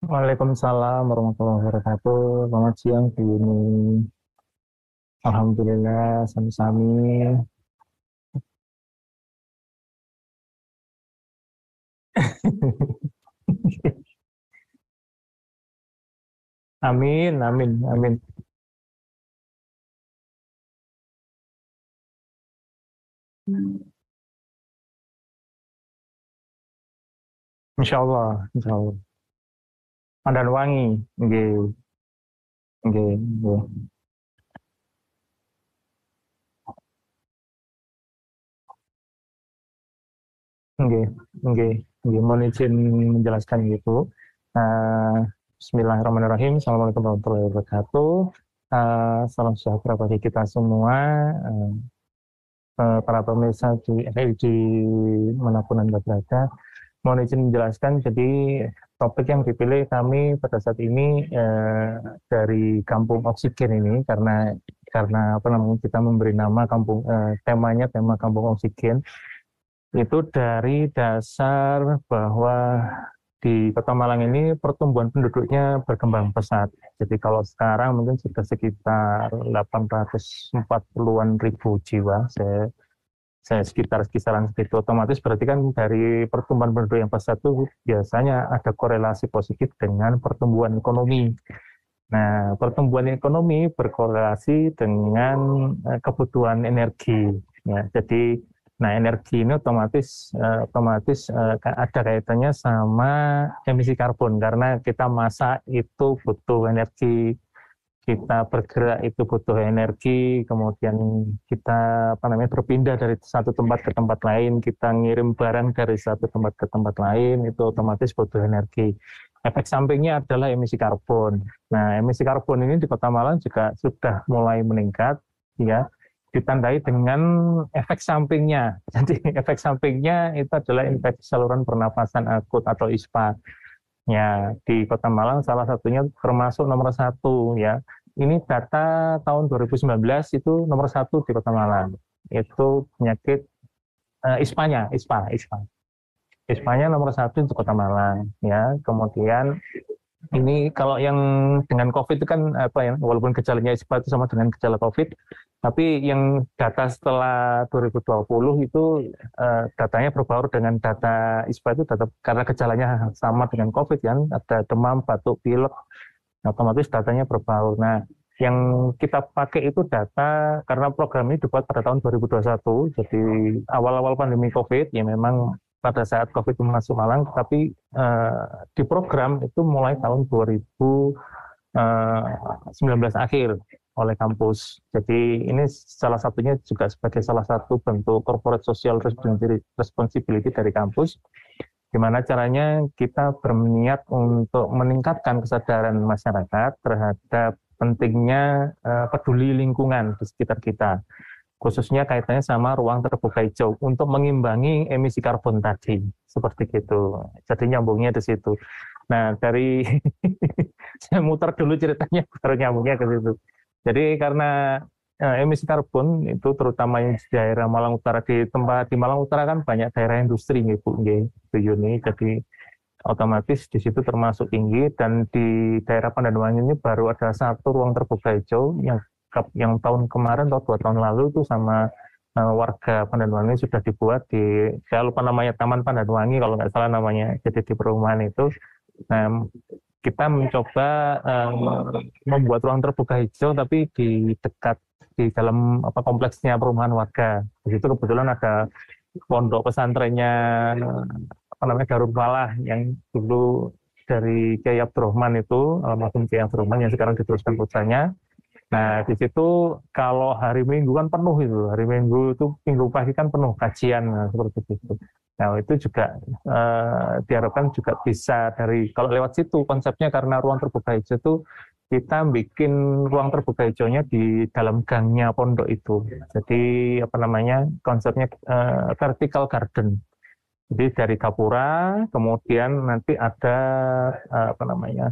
Waalaikumsalam warahmatullahi wabarakatuh. Selamat siang, Bu Yuni. Alhamdulillah, sami-sami. Amin, amin, amin. Insya Allah, insya Allah. Pandan wangi, nggih, nggih, nggih, nggih, nggih, nggih. Mohon izin menjelaskan gitu. Uh, Bismillahirrahmanirrahim. Assalamualaikum warahmatullahi wabarakatuh. Salam sejahtera bagi kita semua. Uh, para pemirsa di manapun Anda berada. Mohon izin menjelaskan, jadi topik yang dipilih kami pada saat ini dari Kampung Oksigen ini karena apa namanya kita memberi nama temanya tema Kampung Oksigen itu dari dasar bahwa di Kota Malang ini pertumbuhan penduduknya berkembang pesat. Jadi kalau sekarang mungkin sudah sekitar 840-an ribu jiwa, saya sekitar kisaran segitu. Otomatis berarti kan dari pertumbuhan penduduk yang pesat itu biasanya ada korelasi positif dengan pertumbuhan ekonomi. Nah, pertumbuhan ekonomi berkorelasi dengan kebutuhan energi. Ya, jadi, nah energi ini otomatis ada kaitannya sama emisi karbon karena kita masak itu butuh energi, kita bergerak itu butuh energi, kemudian kita apa namanya berpindah dari satu tempat ke tempat lain, kita ngirim barang dari satu tempat ke tempat lain, itu otomatis butuh energi. Efek sampingnya adalah emisi karbon. Nah, emisi karbon ini di Kota Malang juga sudah mulai meningkat, ya, ditandai dengan efek sampingnya. Jadi efek sampingnya itu adalah infeksi saluran pernapasan akut atau ISPA. Ya, di Kota Malang salah satunya termasuk nomor satu ya. Ini data tahun 2019 itu nomor satu di Kota Malang. Itu penyakit ISPA-nya, ISPA. ISPA-nya nomor satu untuk Kota Malang ya. Kemudian ini kalau yang dengan COVID itu kan apa ya, walaupun gejalanya ISPA itu sama dengan gejala COVID, tapi yang data setelah 2020 itu datanya berbaur dengan data ISPA itu data karena gejalanya sama dengan COVID kan, ada demam, batuk, pilek, otomatis datanya berbaur. Nah, yang kita pakai itu data karena program ini dibuat pada tahun 2021, jadi awal-awal pandemi COVID ya memang pada saat COVID masuk Malang, tapi di program itu mulai tahun 2019 akhir oleh kampus. Jadi ini salah satunya juga sebagai salah satu bentuk corporate social responsibility dari kampus, gimana caranya kita berniat untuk meningkatkan kesadaran masyarakat terhadap pentingnya peduli lingkungan di sekitar kita, khususnya kaitannya sama ruang terbuka hijau untuk mengimbangi emisi karbon tadi, seperti itu. Jadi nyambungnya di situ. Nah, dari saya muter dulu ceritanya, baru nyambungnya ke situ. Jadi karena emisi karbon itu terutama yang di daerah Malang Utara, di tempat di Malang Utara kan banyak daerah industri nih Bu, Bu Yuni. Jadi otomatis di situ termasuk tinggi, dan di daerah Pandanwangi ini baru ada satu ruang terbuka hijau yang tahun kemarin atau 2 tahun lalu itu sama warga Pandanwangi sudah dibuat di, saya lupa namanya, Taman Pandanwangi kalau nggak salah namanya, jadi di perumahan itu. Nah, kita mencoba membuat ruang terbuka hijau tapi di dekat di dalam apa kompleksnya perumahan warga. Di situ kebetulan ada pondok pesantrennya apa namanya Darul Falah yang dulu dari Kiai Abdurrahman itu, almarhum Kiai Abdurrahman yang sekarang diteruskan putranya. Nah, di situ kalau hari Minggu kan penuh itu. Hari Minggu itu Minggu pagi kan penuh kajian, nah, seperti itu. Nah, itu juga diharapkan juga bisa dari kalau lewat situ konsepnya, karena ruang terbuka hijau itu kita bikin ruang terbuka hijaunya di dalam gangnya pondok itu. Jadi apa namanya konsepnya vertical garden. Jadi dari gapura, kemudian nanti ada apa namanya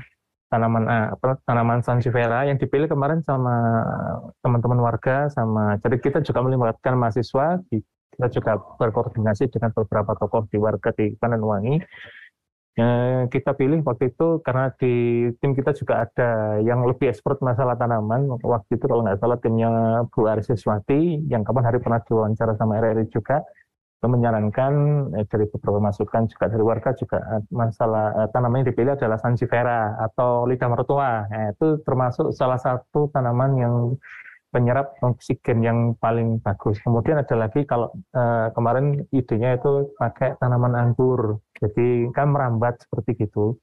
tanaman sansevieria yang dipilih kemarin sama teman-teman warga, sama jadi kita juga melibatkan mahasiswa, kita juga berkoordinasi dengan beberapa tokoh di warga di Pandanwangi. Kita pilih waktu itu karena di tim kita juga ada yang lebih expert masalah tanaman. Waktu itu kalau nggak salah timnya Bu Aris Siswati, yang kapan hari pernah diwawancara sama RRI juga, itu menyarankan dari beberapa masukan juga dari warga juga masalah tanaman yang dipilih adalah sansevieria atau lidah mertua. Nah, itu termasuk salah satu tanaman yang penyerap oksigen yang paling bagus. Kemudian ada lagi kalau kemarin idenya itu pakai tanaman anggur, jadi kan merambat seperti gitu.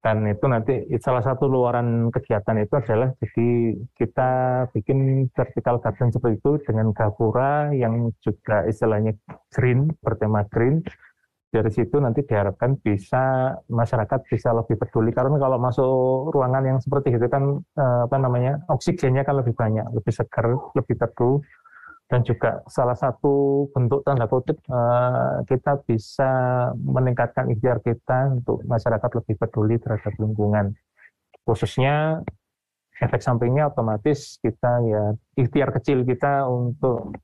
Dan itu nanti salah satu luaran kegiatan itu adalah jadi kita bikin vertical garden seperti itu dengan gapura yang juga istilahnya green, bertema green. Dari situ nanti diharapkan bisa masyarakat bisa lebih peduli karena kalau masuk ruangan yang seperti itu kan oksigennya kan lebih banyak, lebih segar, lebih teduh, dan juga salah satu bentuk tanda kutip kita bisa meningkatkan ikhtiar kita untuk masyarakat lebih peduli terhadap lingkungan, khususnya efek sampingnya otomatis kita ya ikhtiar kecil kita untuk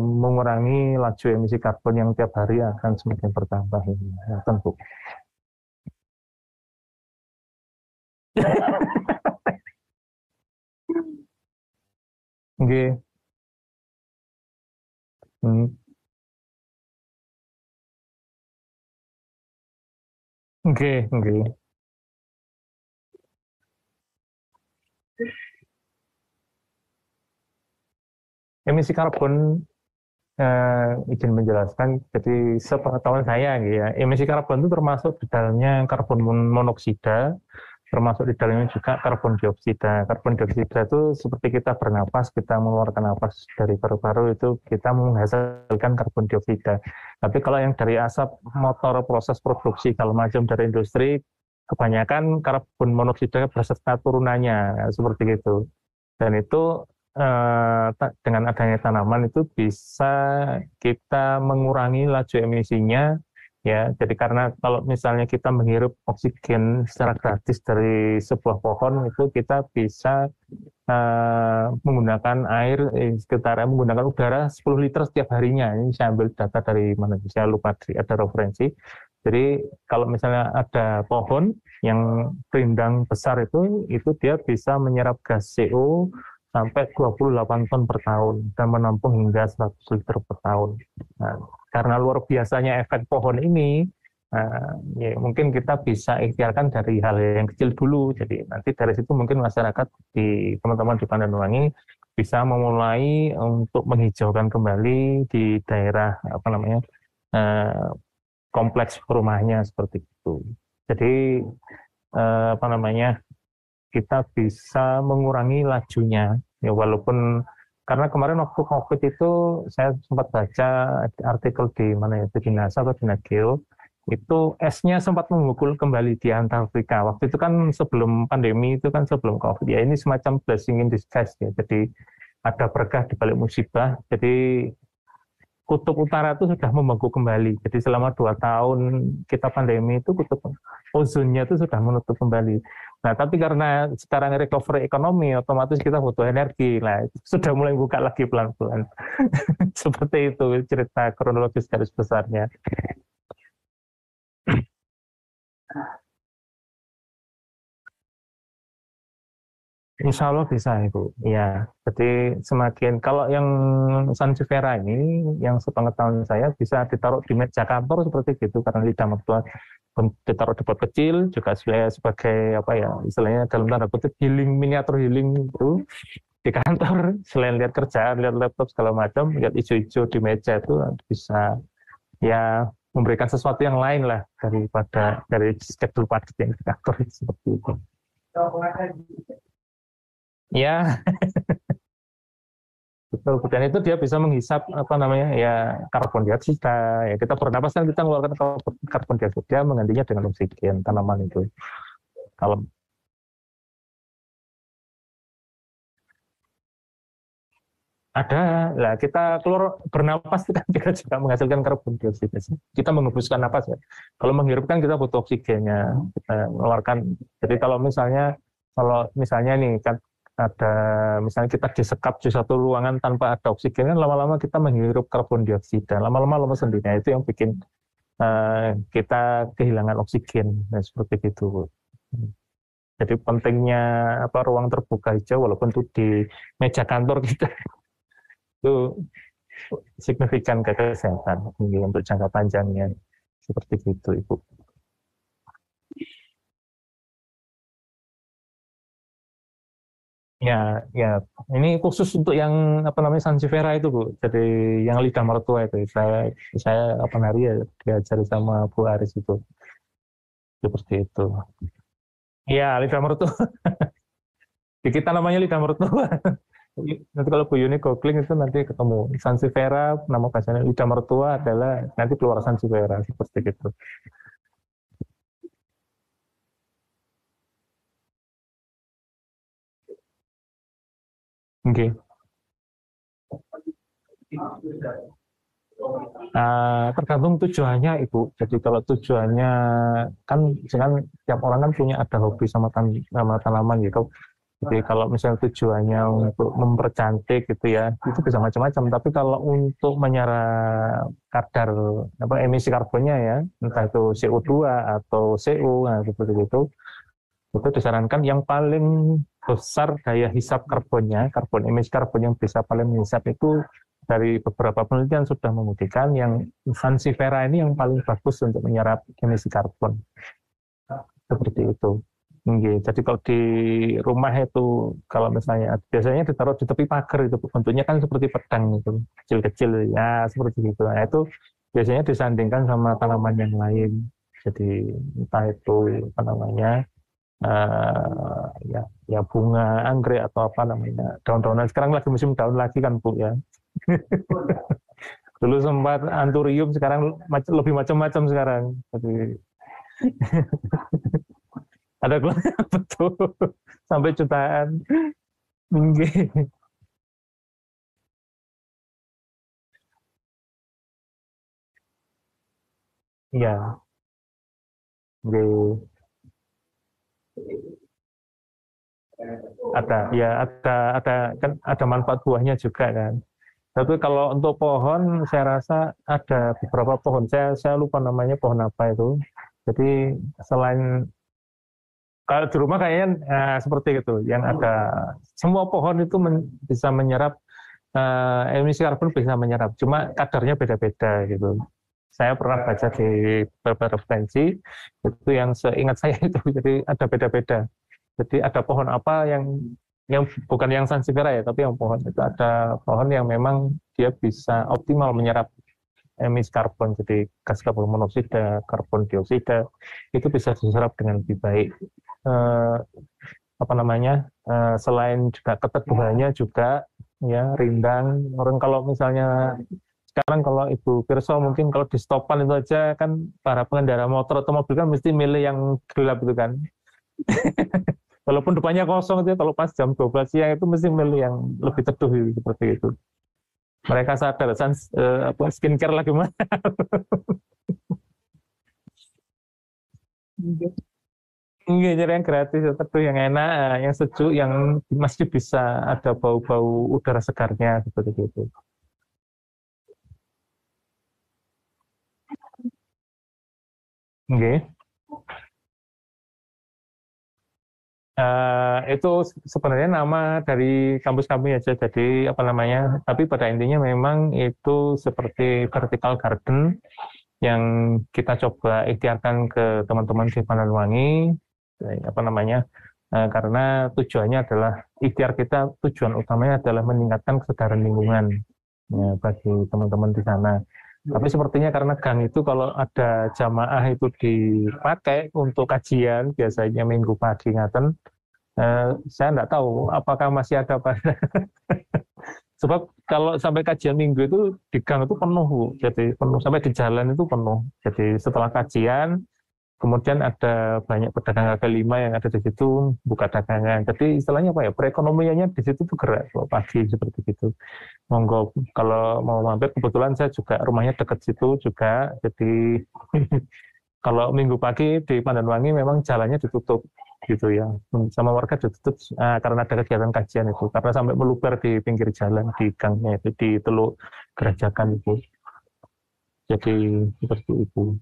mengurangi laju emisi karbon yang tiap hari akan semakin bertambah ini, ya, tentu. Oke. Oke, oke. Emisi karbon izin menjelaskan, jadi sepengetahuan saya gitu ya, emisi karbon itu termasuk di dalamnya karbon monoksida, termasuk di dalamnya juga karbon dioksida. Karbon dioksida itu seperti kita bernapas, kita mengeluarkan napas dari paru-paru itu kita menghasilkan karbon dioksida. Tapi kalau yang dari asap motor, proses produksi, kalau macam dari industri, kebanyakan karbon monoksida beserta turunannya, seperti itu. Dan itu dengan adanya tanaman itu bisa kita mengurangi laju emisinya ya. Jadi karena kalau misalnya kita menghirup oksigen secara gratis dari sebuah pohon itu kita bisa menggunakan air sekitar menggunakan udara 10 liter setiap harinya. Ini saya ambil data dari mana, saya lupa ada referensi. Jadi kalau misalnya ada pohon yang rindang besar itu dia bisa menyerap gas CO sampai 28 ton per tahun dan menampung hingga 100 liter per tahun. Nah, karena luar biasanya efek pohon ini, ya mungkin kita bisa ikhtiarkan dari hal yang kecil dulu. Jadi nanti dari situ mungkin masyarakat di teman-teman di Pandanwangi bisa memulai untuk menghijaukan kembali di daerah kompleks rumahnya seperti itu. Jadi kita bisa mengurangi lajunya ya, walaupun karena kemarin waktu COVID itu saya sempat baca artikel di mana ya, di NASA atau di Nageo, itu esnya sempat memukul kembali di Antartika. Waktu itu kan sebelum pandemi, itu kan sebelum COVID ya, ini semacam blessing in disguise ya. Jadi ada berkah di balik musibah. Jadi kutub utara itu sudah membeku kembali. Jadi selama 2 tahun kita pandemi itu kutub ozonnya itu sudah menutup kembali. Nah, tapi karena sekarang recovery ekonomi, otomatis kita butuh energi. Nah, sudah mulai buka lagi pelan-pelan. Seperti itu cerita kronologis garis besarnya. Insya Allah bisa, Ibu. Ya, jadi semakin kalau yang sansevieria ini, yang sepengetahuan saya bisa ditaruh di meja kantor seperti itu karena lidah mertua ditaruh di pot kecil juga sebagai apa ya istilahnya dalam tanda kutip healing, miniatur healing itu di kantor. Selain lihat kerjaan, lihat laptop segala macam, lihat hijau-hijau di meja itu bisa ya memberikan sesuatu yang lain lah daripada dari schedule padat yang di kantor seperti itu. Ya, betul. Dan itu dia bisa menghisap ya karbon dioksida. Ya kita bernapas kan kita mengeluarkan karbon dioksida menggantinya dengan oksigen tanaman itu. Kalau ada, lah kita keluar bernapas itu kan kita juga menghasilkan karbon dioksida. Kita menghembuskan napas ya. Kalau menghirup kan kita butuh oksigennya. Kita mengeluarkan. Jadi kalau misalnya nih kan ada misalnya kita disekap di satu ruangan tanpa ada oksigen kan lama-lama kita menghirup karbon dioksida. Lama-lama lemas sendiri. Nah, itu yang bikin kita kehilangan oksigen, nah, seperti itu. Jadi pentingnya ruang terbuka hijau walaupun itu di meja kantor kita itu signifikan ke kesehatan untuk jangka panjangnya, seperti itu, Ibu. Ya, ini khusus untuk yang sansevieria itu, Bu. Jadi yang lidah mertua itu, saya hari ya diajari sama Bu Aris itu, seperti itu. Iya, lidah mertua. Di kita namanya lidah mertua. Nanti kalau Bu Yuni googling itu nanti ketemu sansevieria, nama bahasanya lidah mertua adalah nanti keluar sansevieria, seperti itu. Oke. Tergantung tujuannya, Ibu. Jadi kalau tujuannya kan tiap orang kan punya ada hobi sama tanaman gitu. Jadi kalau misalnya tujuannya untuk mempercantik gitu ya, itu bisa macam-macam. Tapi kalau untuk menyerap kadar emisi karbonnya ya, entah itu CO2 atau CO, nah, seperti itu disarankan yang paling besar daya hisap karbonnya, emisi karbon yang bisa paling menghisap itu dari beberapa penelitian sudah membuktikan yang sansevieria ini yang paling bagus untuk menyerap emisi karbon. Seperti itu. Jadi kalau di rumah itu, kalau misalnya biasanya ditaruh di tepi pagar itu bentuknya kan seperti pedang itu, kecil-kecil ya seperti itu. Nah itu biasanya disandingkan sama tanaman yang lain. Jadi entah itu ya bunga anggrek atau daun-daunan. Sekarang lagi musim daun lagi kan, Bu ya. Dulu sempat anturium, sekarang lebih macam-macam sekarang. Jadi ada betul sampai jutaan. Iya, ada kan ada manfaat buahnya juga kan. Tapi kalau untuk pohon, saya rasa ada beberapa pohon. Saya lupa namanya pohon apa itu. Jadi selain kalau di rumah kayaknya seperti itu, yang ada semua pohon itu bisa menyerap emisi karbon, bisa menyerap. Cuma kadarnya beda-beda gitu. Saya pernah baca di beberapa referensi itu yang seingat saya itu, jadi ada beda-beda. Jadi ada pohon apa yang bukan yang sansevieria ya, tapi yang pohon itu ada pohon yang memang dia bisa optimal menyerap emisi karbon, jadi gas karbon monoksida, karbon dioksida itu bisa diserap dengan lebih baik. Eh, selain juga keteduhannya juga ya rindang. Orang kalau misalnya sekarang kalau Ibu Pirsa mungkin kalau di stopan itu aja kan para pengendara motor atau mobil kan mesti milih yang gelap itu kan. Walaupun depannya kosong itu kalau pas jam 12 siang itu mesti milih yang lebih teduh seperti itu. Mereka sadar skincare lagi mana. Enggak, jadi yang gratis, teduh yang enak, yang sejuk, yang masih bisa ada bau-bau udara segarnya seperti itu. Oke. Itu sebenarnya nama dari kampus kami aja, jadi tapi pada intinya memang itu seperti vertical garden yang kita coba ikhtiarkan ke teman-teman di Pandanwangi, karena tujuannya adalah ikhtiar kita, tujuan utamanya adalah meningkatkan kesadaran lingkungan ya, bagi teman-teman di sana. Tapi sepertinya karena gang itu kalau ada jamaah itu dipakai untuk kajian, biasanya minggu pagi ngaten, saya nggak tahu apakah masih ada pada. Sebab kalau sampai kajian minggu itu di gang itu penuh, Bu. Jadi penuh sampai di jalan itu penuh. Jadi setelah kajian, kemudian ada banyak pedagang kaki lima yang ada di situ buka dagangan. Jadi istilahnya apa ya? Perekonomiannya di situ tuh gerak kalau pagi seperti itu. Monggo kalau mau mampir, kebetulan saya juga rumahnya dekat situ juga. Jadi kalau minggu pagi di Pandanwangi memang jalannya ditutup gitu ya, sama warga ditutup karena ada kegiatan kajian itu, karena sampai meluber di pinggir jalan di gangnya itu di Teluk Gerajakan itu. Jadi seperti itu.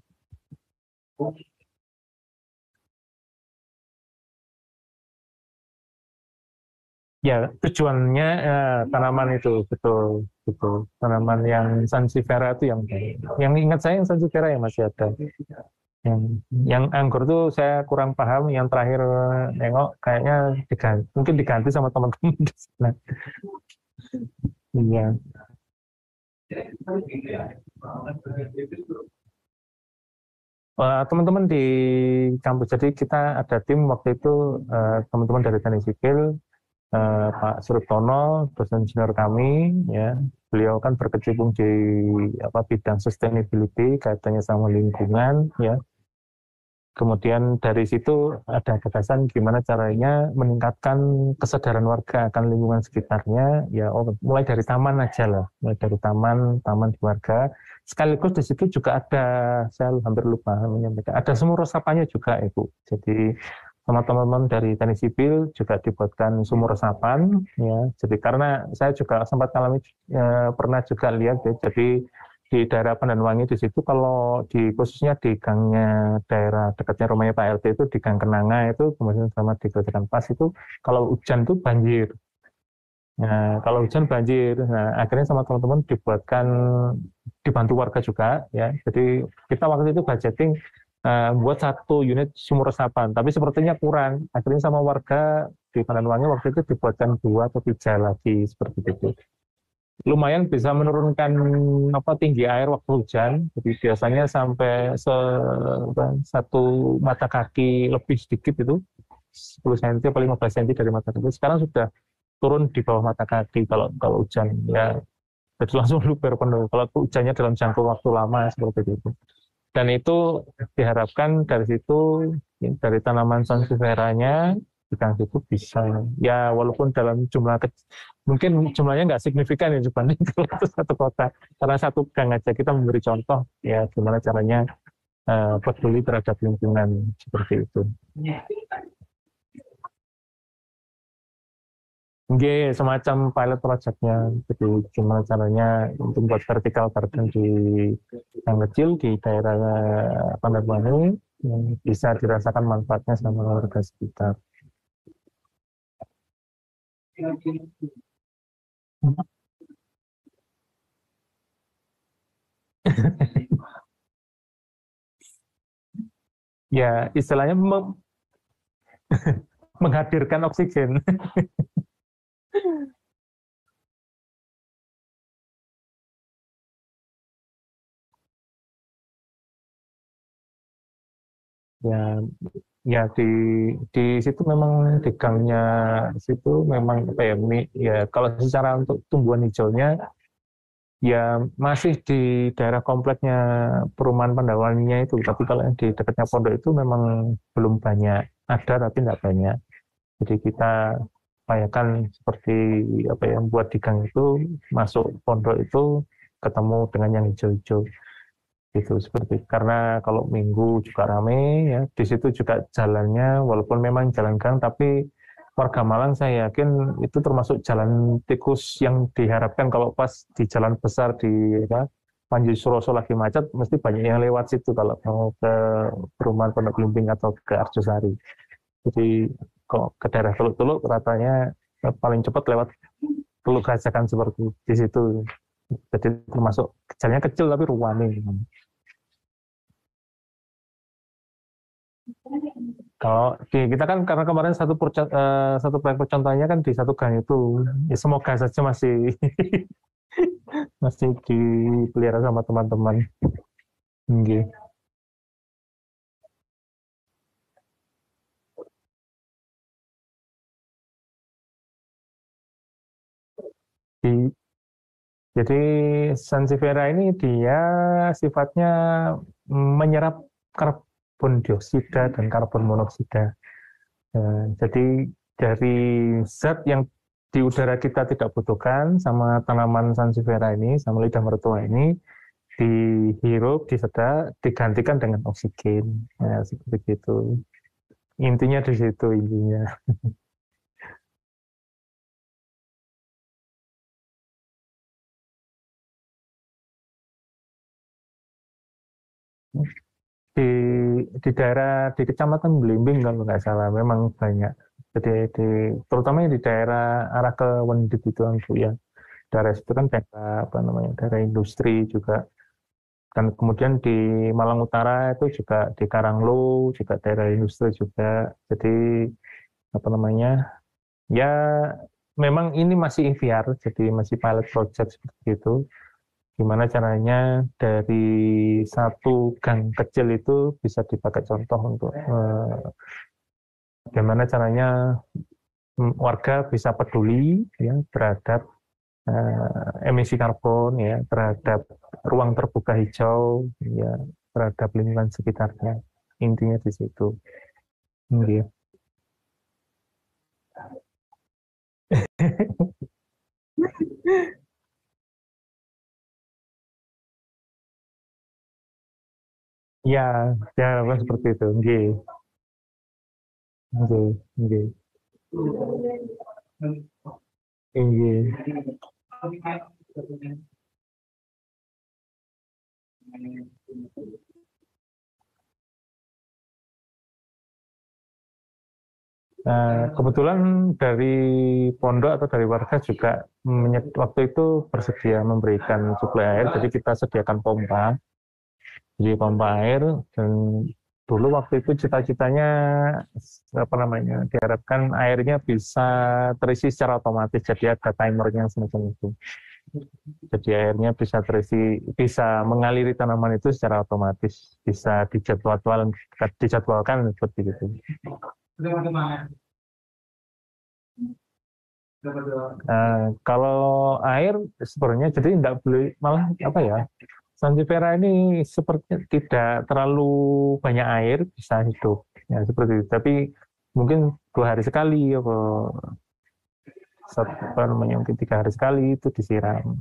Ya, tujuannya tanaman itu betul, betul. Tanaman yang sansevieria itu yang ingat saya yang sansevieria yang masih ada. Yang yang anggur tuh saya kurang paham. Yang terakhir nengok kayaknya diganti, mungkin diganti sama teman-teman di sana. Iya. Teman-teman di kampus, jadi kita ada tim waktu itu, teman-teman dari teknik sipil, Pak Suriptono, dosen senior kami, ya, beliau kan berkecimpung di bidang sustainability, kaitannya sama lingkungan, ya. Kemudian dari situ ada gagasan gimana caranya meningkatkan kesadaran warga akan lingkungan sekitarnya, ya, mulai dari taman aja lah, mulai dari taman di warga. Sekaligus di situ juga ada, saya hampir lupa menyampaikan, ada sumur resapannya juga, Ibu. Jadi sama teman-teman dari teknik sipil juga dibuatkan sumur resapan, ya. Jadi karena saya juga sempat alami, pernah juga lihat, ya, jadi di daerah Pandanwangi di situ, kalau di khususnya di gangnya daerah dekatnya rumahnya Pak LT itu di Gang Kenanga itu, kemudian sama di Grojogan Pas itu, kalau hujan itu banjir. Nah, kalau hujan banjir, nah akhirnya sama teman-teman dibuatkan, dibantu warga juga, ya. Jadi kita waktu itu budgeting buat satu unit sumur resapan, tapi sepertinya kurang. Akhirnya sama warga di Pandanwangi waktu itu dibuatkan dua atau tiga lagi seperti itu, lumayan bisa menurunkan tinggi air waktu hujan. Jadi biasanya sampai satu mata kaki lebih sedikit itu, 10 cm atau 15 cm dari mata kaki. Sekarang sudah turun di bawah mata kaki kalau kalau hujan, ya. Jadi langsung luber penuh kalau hujannya dalam jangka waktu lama seperti itu. Dan itu diharapkan dari situ, dari tanaman sansevieranya di gang itu bisa, ya, walaupun dalam jumlah kecil, mungkin jumlahnya nggak signifikan ya dibanding kalau itu satu kota, karena satu gang aja kita memberi contoh, ya, gimana caranya peduli terhadap lingkungan seperti itu. Nggih, semacam pilot projectnya, jadi gimana caranya untuk buat vertical garden di yang kecil di daerah Pandanwangi yang bisa dirasakan manfaatnya sama warga sekitar. Ya, istilahnya menghadirkan oksigen. Ya, ya, di situ memang di gangnya situ memang apa ya, ya, kalau secara untuk tumbuhan hijaunya, ya, masih di daerah kompleknya perumahan Pandawanginya itu, tapi kalau yang di dekatnya pondok itu memang belum banyak, ada tapi tidak banyak. Jadi kita upayakan seperti apa yang buat di gang itu, masuk pondok itu ketemu dengan yang hijau-hijau gitu, seperti karena kalau minggu juga rame, ya, di situ juga jalannya walaupun memang jalan gang, tapi warga Malang saya yakin itu termasuk jalan tikus yang diharapkan kalau pas di jalan besar di Panji Suroso lagi macet, mesti banyak yang lewat situ kalau mau ke perumahan Pondok Belimbing atau ke Arjosari. Jadi kok ke daerah Teluk-Teluk ratanya paling cepat lewat Teluk Gajakan seperti di situ. Jadi termasuk jalannya kecil tapi ruame. Kalau di kita kan karena kemarin satu proyek percontohannya kan di satu gang itu, ya, semoga saja masih masih dipelihara sama teman-teman. Nggih. Di, jadi Sansevieria ini dia sifatnya menyerap karbon dioksida dan karbon monoksida. Jadi dari zat yang di udara kita tidak butuhkan sama tanaman Sansevieria ini, sama lidah mertua ini, dihirup, disedap, digantikan dengan oksigen. Ya, seperti itu. Intinya di situ intinya. Di di daerah di Kecamatan Belimbing kalau nggak salah memang banyak. Jadi terutama di daerah arah ke Wendit itu kan Bu ya. Daerah itu kan daerah apa namanya daerah industri juga. Dan kemudian di Malang Utara itu juga di Karanglo juga daerah industri juga. Jadi apa namanya ya memang ini masih ikhtiar, jadi masih pilot project seperti itu. Gimana caranya dari satu gang kecil itu bisa dipakai contoh untuk bagaimana caranya warga bisa peduli ya terhadap emisi karbon ya terhadap ruang terbuka hijau ya terhadap lingkungan sekitarnya intinya di situ. Gitu. Ya, ya kan seperti itu. Gitu. Gitu. Gitu. Gitu. Nah, kebetulan dari pondok atau dari warga juga waktu itu bersedia memberikan suplai air, jadi kita sediakan pompa, jadi pompa air dan dulu waktu itu cita-citanya apa namanya diharapkan airnya bisa terisi secara otomatis, jadi ada timernya semacam itu. Jadi airnya bisa terisi, bisa mengaliri tanaman itu secara otomatis, bisa dijadwalkan seperti itu. Kalau air sebenarnya jadi tidak boleh malah apa ya Sanjifera ini sepertinya tidak terlalu banyak air bisa hidup ya seperti itu. Tapi mungkin 2 hari sekali apa namanya mungkin 3 hari sekali itu disiram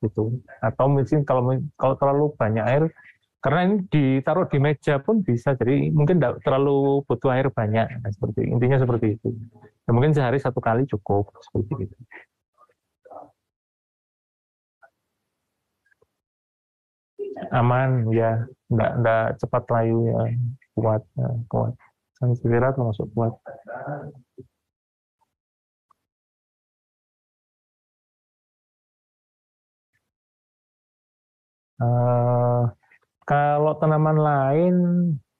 gitu. Atau mungkin kalau terlalu banyak air karena ini ditaruh di meja pun bisa jadi mungkin tidak terlalu butuh air banyak nah, seperti intinya seperti itu. Ya, mungkin sehari 1 kali cukup seperti itu. Aman ya enggak cepat layu ya kuat ya, kuat Sansevieria termasuk kuat. Eh, kalau tanaman lain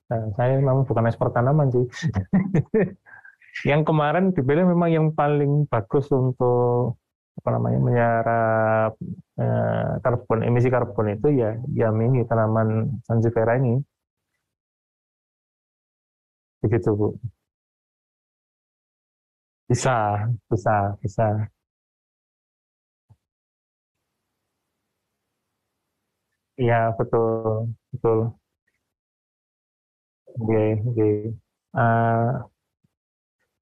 nah, saya memang bukan ekspor tanaman sih. Yang kemarin dipilih memang yang paling bagus untuk apa namanya menyerap karbon emisi karbon itu ya ya ini tanaman Sansevieria ini begitu Bu. Bisa bisa bisa iya betul betul. Oke, oke. Eh,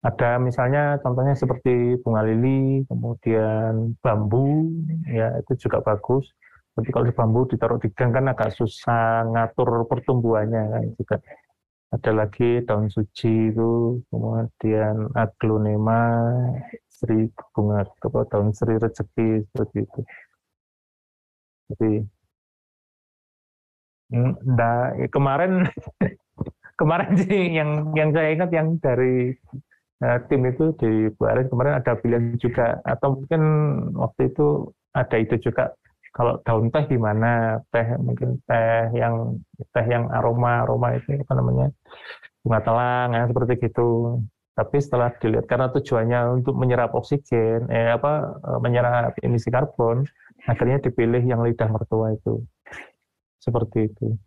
ada misalnya contohnya seperti bunga lili, kemudian bambu, ya itu juga bagus. Tapi kalau di bambu ditaruh di gang kan agak susah ngatur pertumbuhannya kan juga. Ada lagi daun suci itu, kemudian aglonema, sri bunga apa daun sri rezeki seperti itu. Jadi kemarin kemarin sih yang saya ingat yang dari tim itu di Buarin kemarin ada pilihan juga atau mungkin waktu itu ada itu juga kalau daun teh gimana teh mungkin teh yang aroma aroma itu apa namanya bunga telang ya seperti gitu tapi setelah dilihat karena tujuannya untuk menyerap oksigen menyerap emisi karbon akhirnya dipilih yang lidah mertua itu seperti itu.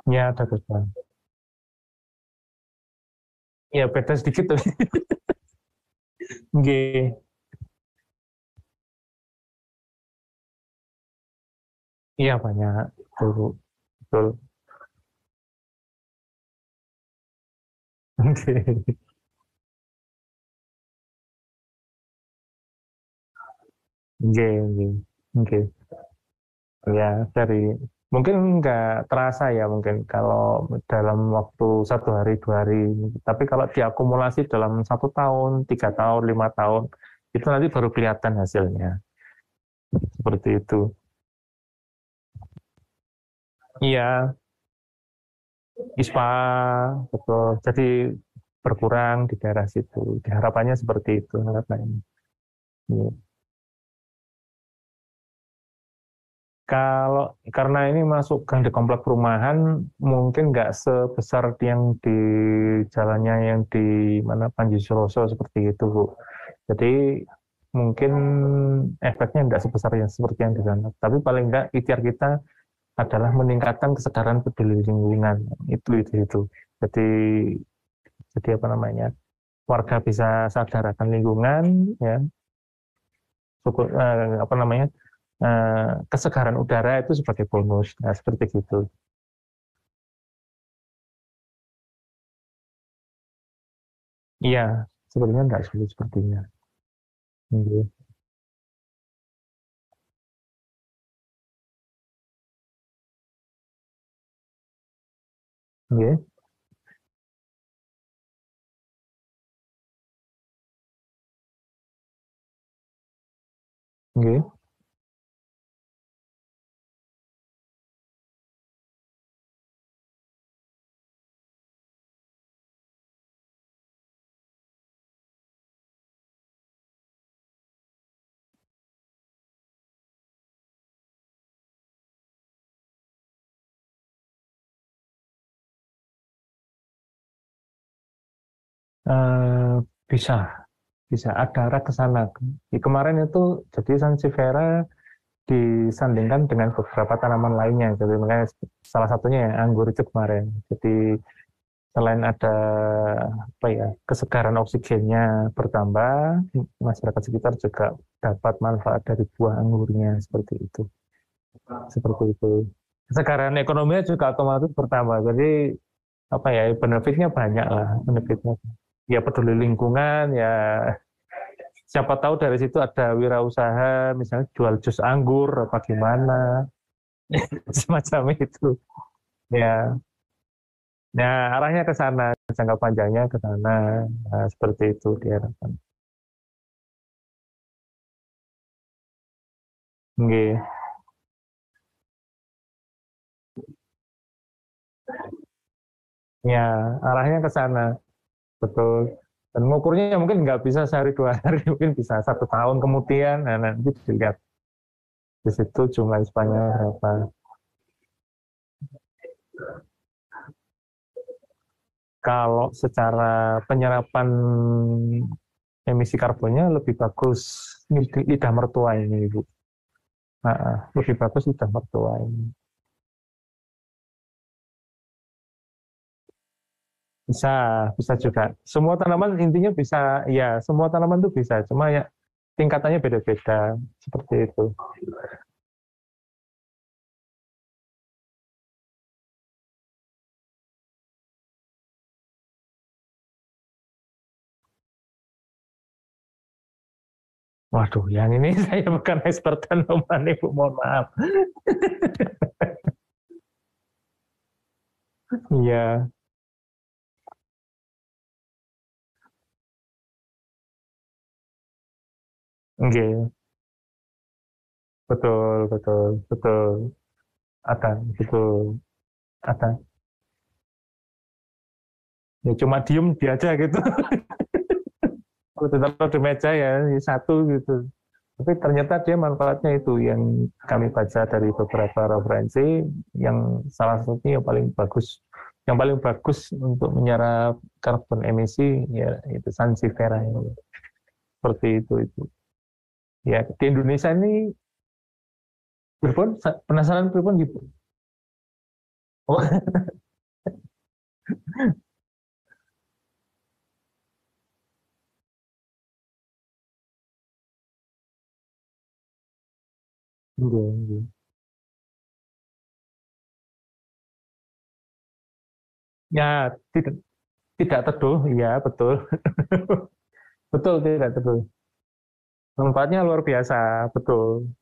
Ya ada beda. Ya beda sedikit tuh. Nggih. Iya banyak betul betul. Oke. Oke, oke. Oke. Ya, dari Mungkin nggak terasa ya, mungkin kalau dalam waktu 1 hari 2 hari. Tapi kalau diakumulasi dalam 1 tahun, 3 tahun, 5 tahun, itu nanti baru kelihatan hasilnya. Seperti itu. Iya, ISPA, betul. Jadi berkurang di daerah situ. Harapannya seperti itu. Harapannya. Iya. Kalau karena ini masuk gang di komplek perumahan, mungkin nggak sebesar yang di jalannya yang di mana Panji Suroso seperti itu, Bu. Jadi mungkin efeknya nggak sebesar yang seperti yang di sana. Tapi paling nggak ikhtiar kita adalah meningkatkan kesadaran peduli lingkungan. Itu. Jadi apa namanya? Warga bisa sadar akan lingkungan, ya, apa namanya? Kesegaran udara itu sebagai bonus. Nah, seperti itu. Iya, sebenarnya nggak sulit sepertinya. Iya, iya, iya, Eh, bisa, bisa ada arah ke sana. Kemarin itu jadi Sansevieria disandingkan dengan beberapa tanaman lainnya. Jadi makanya salah satunya ya anggur itu kemarin. Jadi selain ada apa ya kesegaran oksigennya bertambah, masyarakat sekitar juga dapat manfaat dari buah anggurnya seperti itu. Seperti itu. Kesegaran ekonominya juga otomatis bertambah. Jadi apa ya benefitnya banyak lah benefitnya. Ya peduli lingkungan ya, siapa tahu dari situ ada wirausaha misalnya jual jus anggur apa gimana semacam itu ya. Nah, arahnya ke sana, jangka panjangnya ke sana. Nah, seperti itu diharapkan. Nggih. Ya, arahnya ke sana, betul. Dan mengukurnya mungkin nggak bisa sehari 2 hari, mungkin bisa 1 tahun kemudian. Nah, nanti dilihat di situ jumlah ispa-nya berapa. Kalau secara penyerapan emisi karbonnya lebih bagus lidah mertua ini, Ibu. Nah, lebih bagus lidah mertua ini. Bisa, bisa juga. Semua tanaman intinya bisa, ya semua tanaman itu bisa. Cuma ya tingkatannya beda-beda seperti itu. Waduh, yang ini saya bukan expert tanaman, Ibu, mohon maaf. Iya, oke, betul, betul, betul. Ada, betul, ada. Ya cuma diem dia aja gitu. Tetap di meja ya, satu gitu. Tapi ternyata dia manfaatnya itu yang kami baca dari beberapa referensi, yang salah satunya yang paling bagus, untuk menyerap karbon emisi ya itu Sansevieria ini. Seperti itu. Ya di Indonesia ini Pripun penasaran Pripun gitu. Oh, enggak, enggak. Ya tidak tidak teduh, ya betul. Betul tidak teduh. Manfaatnya luar biasa, betul.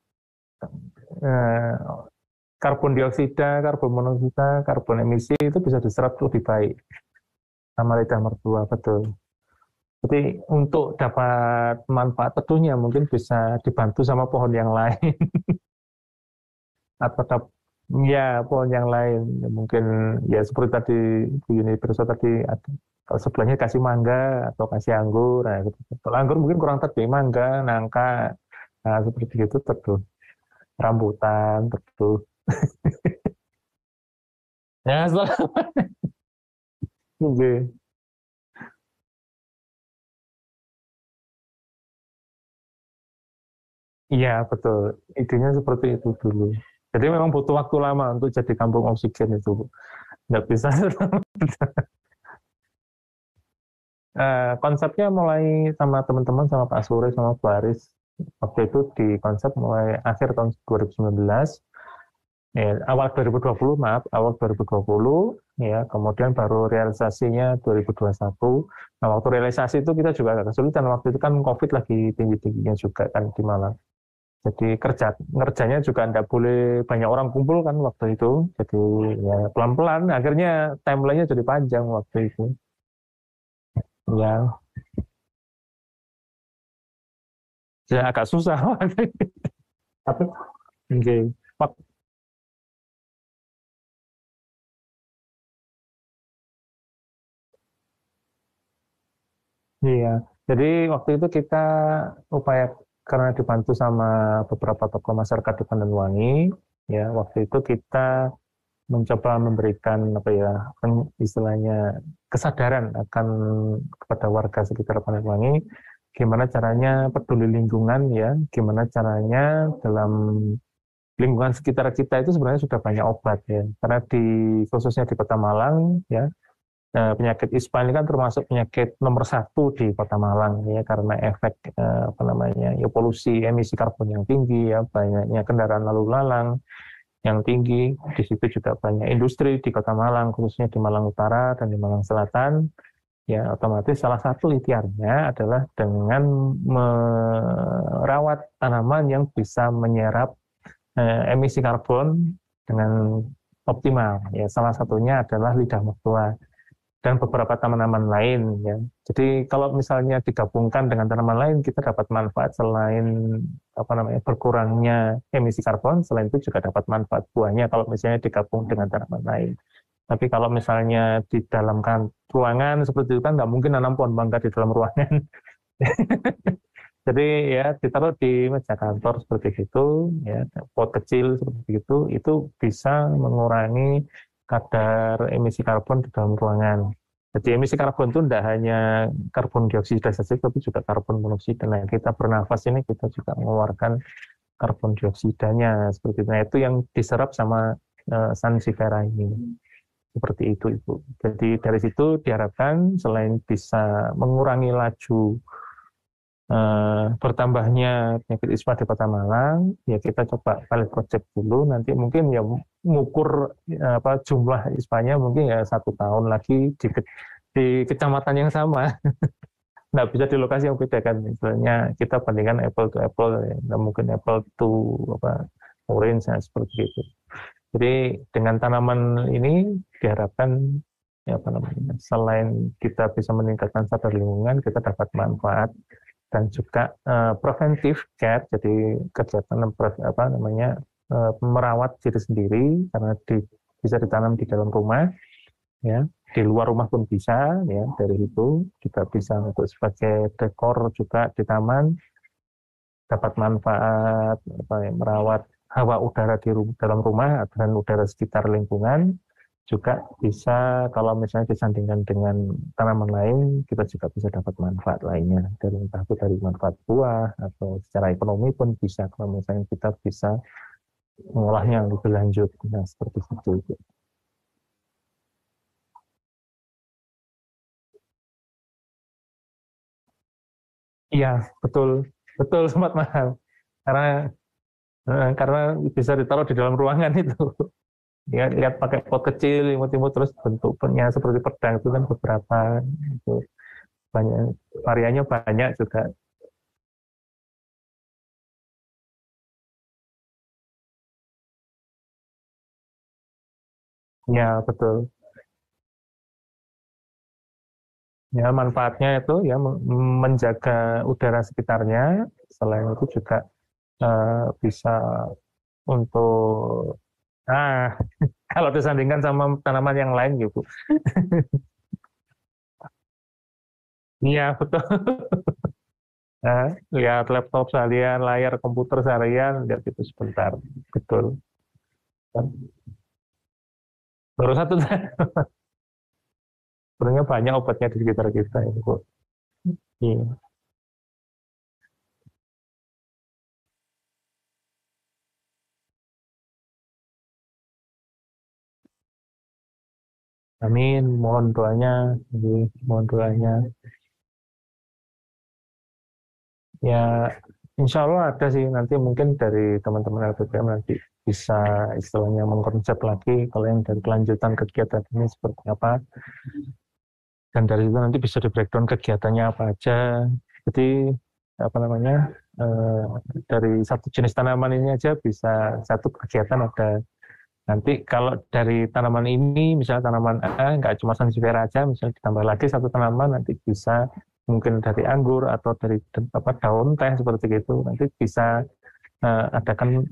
karbon dioksida, karbon monoksida, karbon emisi itu bisa diserap lebih baik sama lidah mertua, betul. Jadi untuk dapat manfaat teduhnya mungkin bisa dibantu sama pohon yang lain atau ya pohon yang lain. Mungkin ya seperti tadi di Universo tadi kalau sebelahnya kasih mangga atau kasih anggur. Nah, gitu. Kalau anggur mungkin kurang teduh, mangga, nangka, nah, seperti itu teduh. Rambutan teduh. Ya, setelah Oke. Iya, betul. Idenya seperti itu dulu. Jadi memang butuh waktu lama untuk jadi kampung oksigen itu. Nggak bisa. Konsepnya mulai sama teman-teman, sama Pak Suri, sama Bu Aris. Waktu itu di konsep mulai akhir tahun 2019, ya, awal 2020, maaf, awal 2020, ya, kemudian baru realisasinya 2021. Nah, waktu realisasi itu kita juga agak kesulitan. Waktu itu kan COVID lagi tinggi-tingginya juga kan di Malang. Jadi ngerjanya juga tidak boleh banyak orang kumpul kan waktu itu. Jadi ya pelan-pelan, akhirnya timelinenya jadi panjang waktu itu. Ya, ya agak susah waktu itu. Tapi, oke. Iya, jadi waktu itu kita upaya karena dibantu sama beberapa tokoh masyarakat di Pandanwangi, ya waktu itu kita mencoba memberikan apa ya istilahnya kesadaran akan kepada warga sekitar Pandanwangi, gimana caranya peduli lingkungan ya, gimana caranya dalam lingkungan sekitar kita itu sebenarnya sudah banyak obat ya, karena di khususnya di Kota Malang ya. Penyakit ISPA ini kan termasuk penyakit nomor satu di Kota Malang ya karena efek apa namanya ya polusi emisi karbon yang tinggi ya banyaknya kendaraan lalu lalang yang tinggi di situ juga banyak industri di Kota Malang khususnya di Malang Utara dan di Malang Selatan ya otomatis salah satu ikhtiarnya adalah dengan merawat tanaman yang bisa menyerap emisi karbon dengan optimal ya salah satunya adalah lidah mertua dan beberapa tanaman lain ya. Jadi kalau misalnya digabungkan dengan tanaman lain kita dapat manfaat selain apa namanya berkurangnya emisi karbon, selain itu juga dapat manfaat buahnya kalau misalnya digabung dengan tanaman lain. Tapi kalau misalnya di dalam kan ruangan seperti itu kan nggak mungkin nanam pohon mangga di dalam ruangan. Jadi ya ditaruh di meja kantor seperti itu, ya pot kecil seperti itu bisa mengurangi kadar emisi karbon di dalam ruangan. Jadi emisi karbon itu tidak hanya karbon dioksida saja, tapi juga karbon monoksida. Nah, kita bernafas ini kita juga mengeluarkan karbon dioksidanya seperti itu. Nah, itu yang diserap sama sansifera ini. Seperti itu, Ibu. Jadi dari situ diharapkan selain bisa mengurangi laju bertambahnya penyakit ISPA di Kota Malang, ya kita coba pilot project dulu, nanti mungkin ya mengukur apa jumlah ISPA-nya mungkin ya 1 tahun lagi di kecamatan yang sama, nggak bisa di lokasi yang beda kan, misalnya kita bandingkan apple to apple, ya. Nggak mungkin apple to apa orange ya, seperti itu. Jadi dengan tanaman ini diharapkan ya apa namanya, selain kita bisa meningkatkan sadar lingkungan, kita dapat manfaat dan juga preventif care, jadi kegiatan apa namanya merawat diri sendiri karena bisa ditanam di dalam rumah, ya di luar rumah pun bisa, ya dari itu juga bisa untuk sebagai dekor juga di taman dapat manfaat apa ya, merawat hawa udara dalam rumah dan udara sekitar lingkungan juga bisa kalau misalnya disandingkan dengan tanaman lain kita juga bisa dapat manfaat lainnya dari entah itu dari manfaat buah atau secara ekonomi pun bisa kalau misalnya kita bisa mengolahnya lebih lanjut nah seperti itu. Iya betul betul sempat mahal karena karena bisa ditaruh di dalam ruangan itu ya lihat pakai pot kecil imut-imut terus bentuknya seperti pedang itu kan beberapa itu banyak variannya banyak juga. Ya, betul. Ya, manfaatnya itu ya menjaga udara sekitarnya. Selain itu juga bisa untuk kalau disandingkan sama tanaman yang lain gitu. Iya, betul. Lihat laptop seharian, layar komputer seharian, lihat itu sebentar. Betul. Baru satu, sebenarnya banyak obatnya di sekitar kita itu kok. Iya. Amin, mohon doanya, mohon doanya. Ya, insya Allah ada sih nanti mungkin dari teman-teman LPPM nanti bisa istilahnya mengkonsep lagi kalau yang dari kelanjutan kegiatan ini seperti apa, dan dari itu nanti bisa di breakdown kegiatannya apa aja. Jadi apa namanya, eh, dari satu jenis tanaman ini aja bisa satu kegiatan ada. Nanti kalau dari tanaman ini, misalnya tanaman A, nggak cuma sansevieria aja, misalnya ditambah lagi satu tanaman, nanti bisa mungkin dari anggur atau dari apa, daun teh seperti itu. Nanti bisa adakan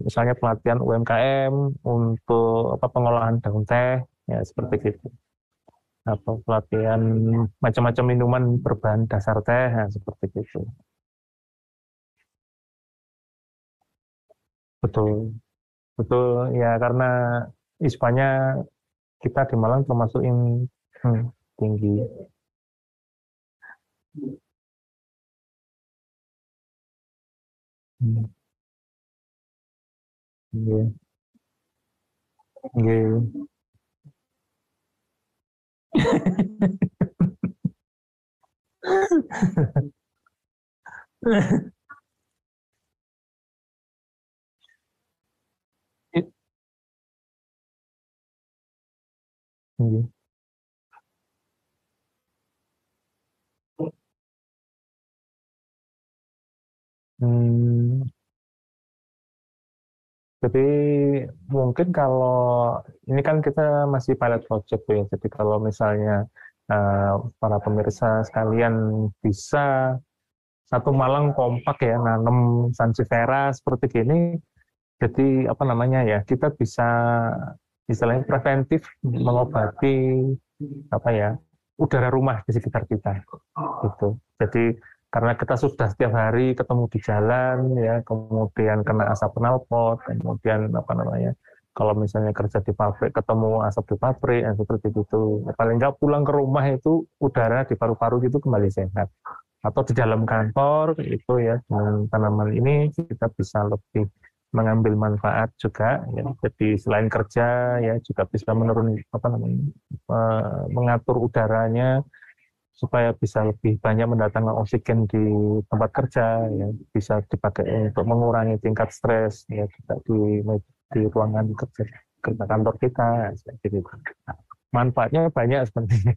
misalnya pelatihan UMKM untuk apa, pengolahan daun teh, ya seperti itu. Atau pelatihan macam-macam minuman berbahan dasar teh, ya, seperti itu. Betul, betul ya karena ISPA-nya kita di Malang termasuk yang hmm, tinggi. Hmm, iya, iya. Iya. Hmm, jadi mungkin kalau ini kan kita masih pilot project ya, jadi kalau misalnya eh, para pemirsa sekalian bisa satu Malang kompak ya nanam sansevieria seperti gini, jadi apa namanya ya, kita bisa istilahnya preventif mengobati apa ya, udara rumah di sekitar kita gitu. Jadi karena kita sudah setiap hari ketemu di jalan ya, kemudian kena asap knalpot, kemudian apa namanya, kalau misalnya kerja di pabrik ketemu asap di pabrik, yang seperti itu, ya, paling nggak pulang ke rumah itu udara di paru-paru gitu kembali sehat. Atau di dalam kantor itu ya, dengan tanaman ini kita bisa lebih mengambil manfaat juga ya. Jadi selain kerja ya juga bisa menurun apa namanya, mengatur udaranya supaya bisa lebih banyak mendatangkan oksigen di tempat kerja ya, bisa dipakai untuk mengurangi tingkat stres ya juga di ruangan kerja, kerja kantor kita seperti itu. Manfaatnya banyak sebenarnya,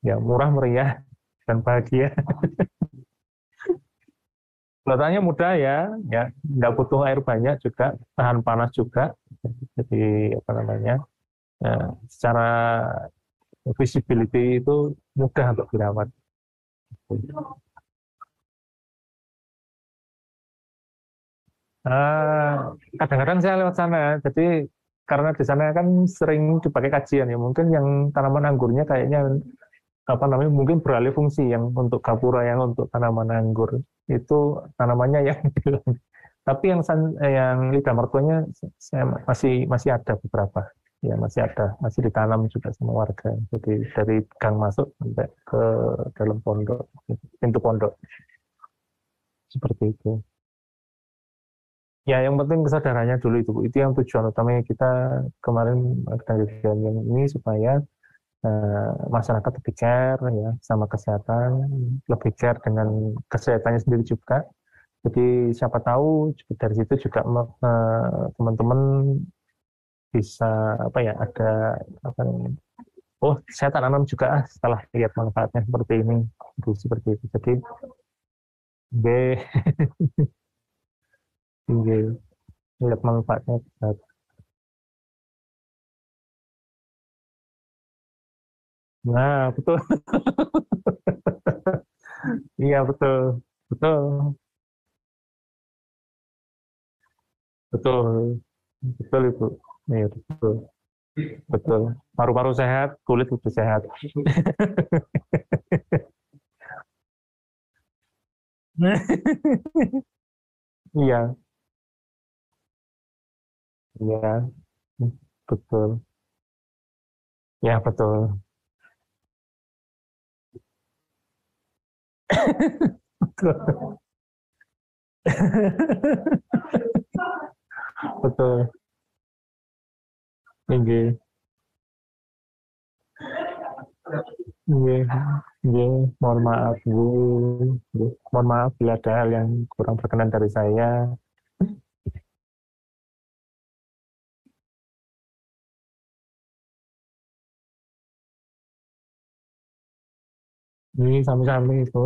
ya murah meriah dan bahagia. Pelatannya mudah ya, ya nggak butuh air banyak juga, tahan panas juga. Jadi apa namanya, secara visibility itu mudah untuk dirawat. Kadang-kadang saya lewat sana, jadi karena di sana kan sering dipakai kajian ya, mungkin yang tanaman anggurnya kayaknya apa namanya, mungkin beralih fungsi, yang untuk gapura yang untuk tanaman anggur itu tanamannya yang tapi yang lidah mertuanya saya masih masih ada beberapa, ya masih ada, masih ditanam juga sama warga, jadi dari gang masuk sampai ke dalam pondok, pintu pondok, seperti itu. Ya, yang penting kesadarannya dulu itu yang tujuan utamanya kita kemarin dengan yang ini, supaya masyarakat lebih care ya sama kesehatan, lebih care dengan kesehatannya sendiri juga. Jadi siapa tahu dari situ juga teman-teman bisa apa ya, ada apa namanya, oh saya tanam juga setelah lihat manfaatnya seperti ini, itu seperti itu. Jadi B, lihat manfaatnya. Nah, betul. Iya, betul. Betul. Betul. Betul itu. Iya, betul. Betul. Paru-paru sehat, kulit lebih sehat. Iya, iya, betul. Ya, betul. Betul. Iya, iya, iya. Mohon maaf, Bu. Bu. Mohon maaf bila ada hal yang kurang berkenan dari saya. Ini sami-sami itu.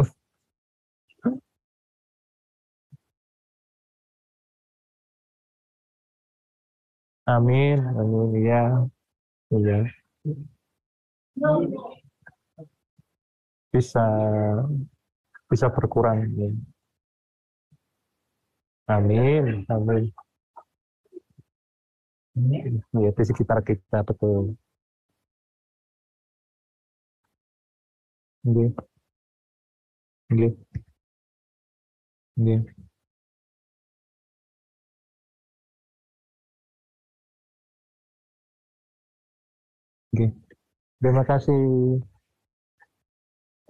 Amin, amin, iya, iya. Bisa, bisa berkurang. Ya. Amin, amin. Ya, di sekitar kita, betul. Iya, iya, iya, iya. Terima kasih.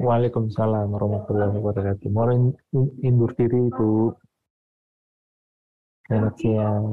Waalaikumsalam warahmatullahi wabarakatuh. Mohon undur diri, Bu. Selamat siang.